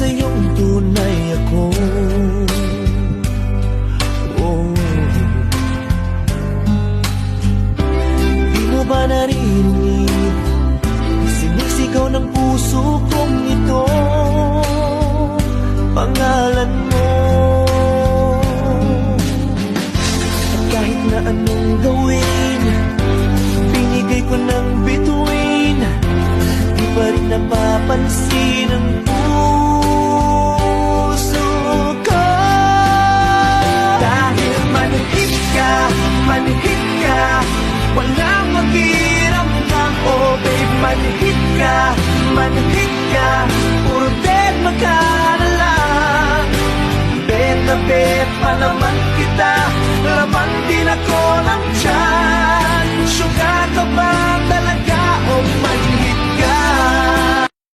sa'yong tunay ako. Di mo ba narinig sinisigaw ng puso kong ito? Pangalan mo. At kahit na anong gawin, binigay ko ng bituin, di pa rin napapansin ang puso ko. Dahil manhid ka, walang makiramdam. Oh babe, manhid ka, puro deadma ka na lang. Bet na bet pa naman kita, laman din ako ng tiyan.